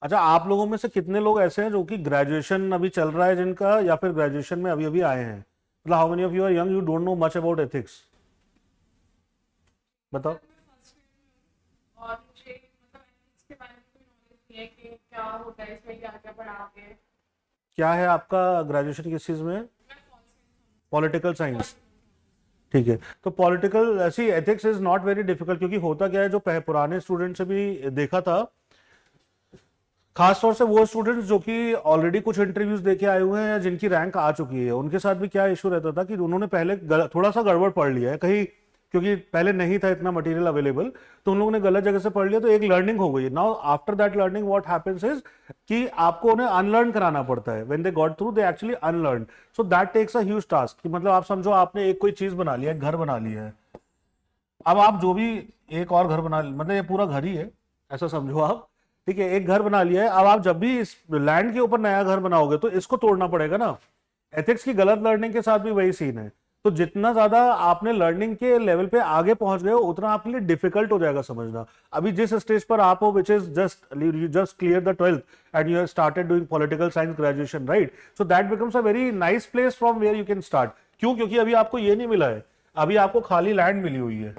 अच्छा, आप लोगों में से कितने लोग ऐसे हैं जो कि ग्रेजुएशन अभी चल रहा है जिनका, या फिर ग्रेजुएशन में अभी अभी आए हैं? मतलब how many of you are young, you don't know much about ethics? बताओ। और मुझे मतलब इसके बारे में कोई नॉलेज नहीं है कि क्या होता है इसमें, क्या क्या पढ़ाओगे। क्या है आपका ग्रेजुएशन किस चीज में है? मैं कौन से पॉलिटिकल साइंस। ठीक है। तो पॉलिटिकल ऐसी ethics is not very difficult, क्योंकि होता क्या है, जो पुराने स्टूडेंट से भी देखा था, खासतौर से वो स्टूडेंट्स जो कि ऑलरेडी कुछ इंटरव्यूज देके आए हुए हैं या जिनकी रैंक आ चुकी है, उनके साथ भी क्या इशू रहता था कि उन्होंने पहले थोड़ा सा गड़बड़ पढ़ लिया है कहीं, क्योंकि पहले नहीं था इतना मटेरियल अवेलेबल, तो उन लोगों ने गलत जगह से पढ़ लिया, तो एक लर्निंग हो गई। Now after that learning what happens is कि आपको उन्हें अनलर्न कराना पड़ता है। When they got through they actually unlearn. So that takes a huge task, कि मतलब आप समझो आपने एक कोई चीज बना लिया है, घर बना लिया है, अब आप जो भी एक और घर बना, मतलब ये पूरा घर ही है, ऐसा समझो आप। ठीक है, एक घर बना लिया है, अब आप जब भी इस लैंड के ऊपर नया घर बनाओगे तो इसको तोड़ना पड़ेगा ना। एथिक्स की गलत लर्निंग के साथ भी वही सीन है। तो जितना ज्यादा आपने लर्निंग के लेवल पे आगे पहुंच गए हो, उतना आपके लिए डिफिकल्ट हो जाएगा समझना। अभी जिस स्टेज पर आप हो, which is just you just clear the 12th and you have started doing political science graduation, right? So that becomes a very nice place from where you can start. क्यों? क्योंकि अभी आपको ये नहीं मिला है, अभी आपको खाली लैंड मिली हुई है।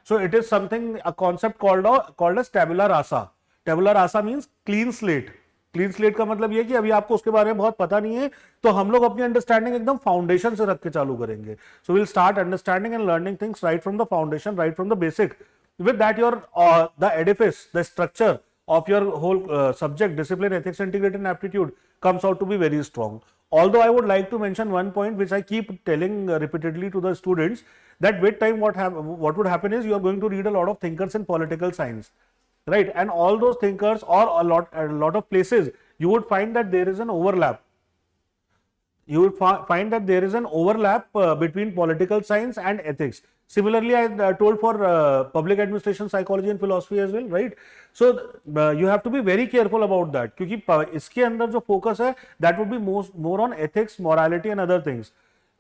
So it is something, a concept called as tabula rasa. Tabula rasa means clean slate. Clean slate का मतलब ये कि अभी आपको उसके बारे में बहुत पता नहीं है, तो हम लोग अपनी अंडरस्टैंडिंग एकदम फाउंडेशन से रख के चालू करेंगे। So will start understanding and learning things right from the foundation, right from the basic. With that your the Edifice, the structure of your whole subject, discipline, ethics, integrity and aptitude comes out to be very strong. Although I would like to mention one point which I keep telling repeatedly to the students, that with time what would happen is you are going to read a lot of thinkers in political science, right? And all those thinkers, or a lot of places, you would find that there is an overlap. You will find that there is an overlap between political science and ethics. Similarly, I told for public administration, psychology and philosophy as well, right? So you have to be very careful about that, क्योंकि इसके अंदर जो focus है, that would be more on ethics, morality and other things.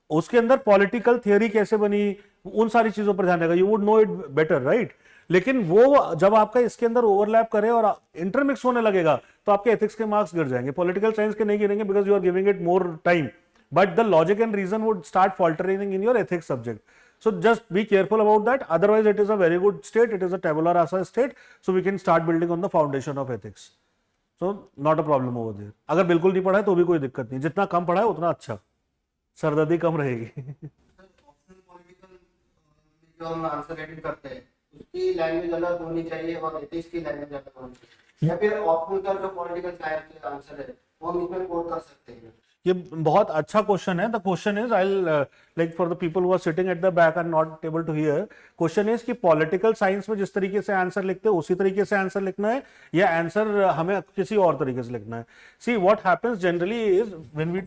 उसके अंदर political theory कैसे बनी, उन सारी चीजों पर ध्यान देगा, you would know it better, right? लेकिन वो जब आपका इसके अंदर ओवरलैप करे और इंटरमिक्स होने लगेगा, तो आपके एथिक्स के मार्क्स गिर जाएंगे। पॉलिटिकल साइंस के नहीं गिरेंगे, because you are giving it more time, but the logic and reason would start faltering in your ethics subject. So just be careful about that. Otherwise, it is a very good state. It is a tabula rasa state. So we can start building on the foundation of ethics. So not a problem over there. अगर बिल्कुल नहीं पढ़ा है तो भी कोई दिक्कत नहीं, जितना कम पढ़ा है उतना अच्छा, सरदर्दी कम रहेगी. ऑप्शनल पॉलिटिकल जो हम आंसर राइटिंग करते हैं उसकी लैंग्वेज अलग होनी चाहिए और एथिक्स की लैंग्वेज अलग होनी चाहिए, या फिर ऑप्शनल का जो पॉलिटिकल साइंस के आंसर है वो हम इसमें कोड कर सकते हैं? ये बहुत अच्छा क्वेश्चन है. The question is, I like for the people who are sitting at the back and not able to hear, question is कि पॉलिटिकल साइंस में जिस तरीके से आंसर लिखते हैं उसी तरीके से आंसर लिखना है, या आंसर हमें किसी और तरीके से लिखना है? See what happens generally is when we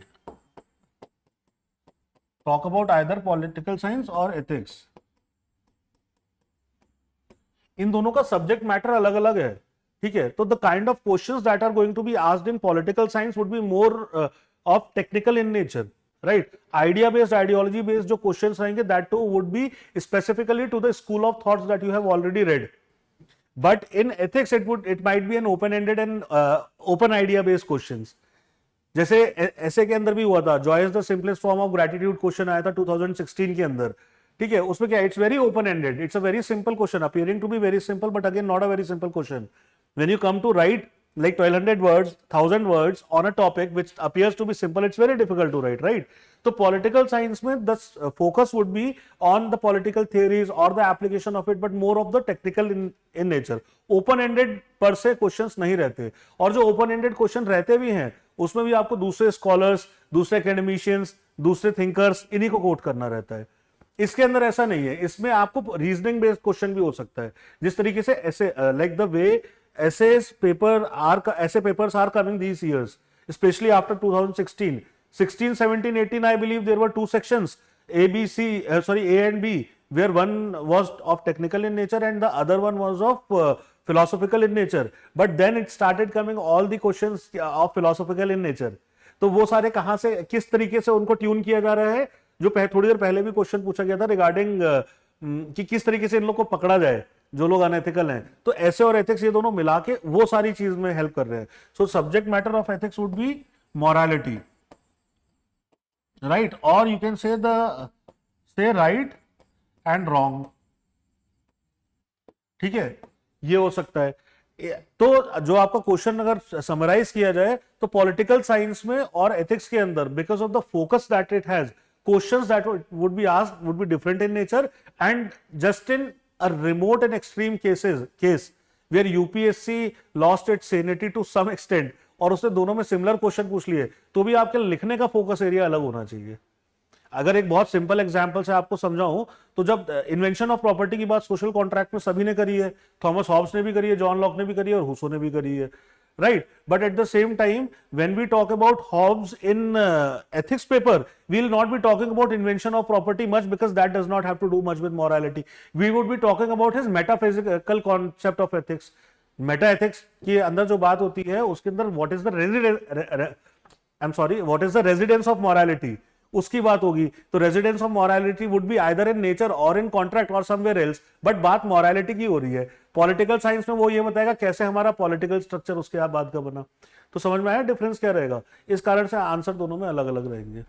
talk about either political science or ethics, इन दोनों का सब्जेक्ट मैटर अलग अलग है. ठीक है, तो the kind of questions that are going to be asked in political science would be more of technical in nature, right? Idea based, ideology based जो क्वेश्चंस रहेंगे, that too would be specifically to the school of thoughts that you have already read. But in ethics it might be an open ended and open idea based questions. जैसे ऐसे के अंदर भी हुआ था, joy is the simplest form of gratitude question आया था 2016 के अंदर. ठीक है, उसमें क्या, it's very open ended, it's a very simple question, appearing to be very simple, but again not a very simple question. When you come to write like 1200 words, 1000 words on a topic which appears to be simple, it's very difficult to write, right? So political science mein the focus would be on the political theories or the application of it, but more of the technical in nature. open ended per se questions नहीं रहते, और जो open ended question रहते भी हैं उसमें भी आपको दूसरे scholars, दूसरे academicians, दूसरे thinkers, इन्हीं को कोट करना रहता है. इसके अंदर ऐसा नहीं है, इसमें आपको रीजनिंग बेस्ड क्वेश्चन भी हो सकता है. जिस तरीके से ऐसे like the way essays essay papers are coming these years, especially after 2016, 16, 17, 18, I believe there were two sections, A and B, where one was of technical in nature and the other one was of philosophical in nature. But then it started coming all the questions of philosophical in nature. तो वो सारे कहाँ से, किस तरीके से उनको tune किया जा रहा है, जो थोड़ी देर पहले भी क्वेश्चन पूछा गया था रिगार्डिंग कि किस तरीके से इन लोग को पकड़ा जाए, जो लोग अनएथिकल हैं, तो ऐसे और एथिक्स ये दोनों मिला के वो सारी चीज में हेल्प कर रहे हैं. So subject matter of ethics would be morality, right? Or you can say right and wrong. ठीक है, ये हो सकता है. तो जो आपका क्वेश्चन अगर समराइज किया जाए तो पॉलिटिकल साइंस में और एथिक्स के अंदर, because of the focus that it has, questions that would be asked would be different in nature, and just in a remote and extreme case where UPSC lost its sanity to some extent, और उसने दोनों में similar question पूछ लिए, तो भी आपके लिखने का फोकस एरिया अलग होना चाहिए. अगर एक बहुत सिंपल एग्जांपल से आपको समझाऊं, तो जब इन्वेंशन ऑफ प्रॉपर्टी की बात सोशल कॉन्ट्रैक्ट में सभी ने करी है, थॉमस हॉब्स ने भी करी है, जॉन लॉक ने भी करी है, और हुसो ने भी करी है, right? But at the same time when we talk about Hobbes in ethics paper, we will not be talking about invention of property much, because that does not have to do much with morality. We would be talking about his metaphysical concept of ethics. Meta ethics के अंदर जो बात होती है उसके अंदर what is the residence of morality, उसकी बात होगी. तो residence of morality would be either in nature और इन कॉन्ट्रैक्ट और समवेयर एल्स, बट बात मोरालिटी की हो रही है. पॉलिटिकल साइंस में वो ये बताएगा कैसे हमारा पॉलिटिकल स्ट्रक्चर उसके बाद का बना. तो समझ में आया डिफरेंस क्या रहेगा. इस कारण से आंसर दोनों में अलग अलग रहेंगे.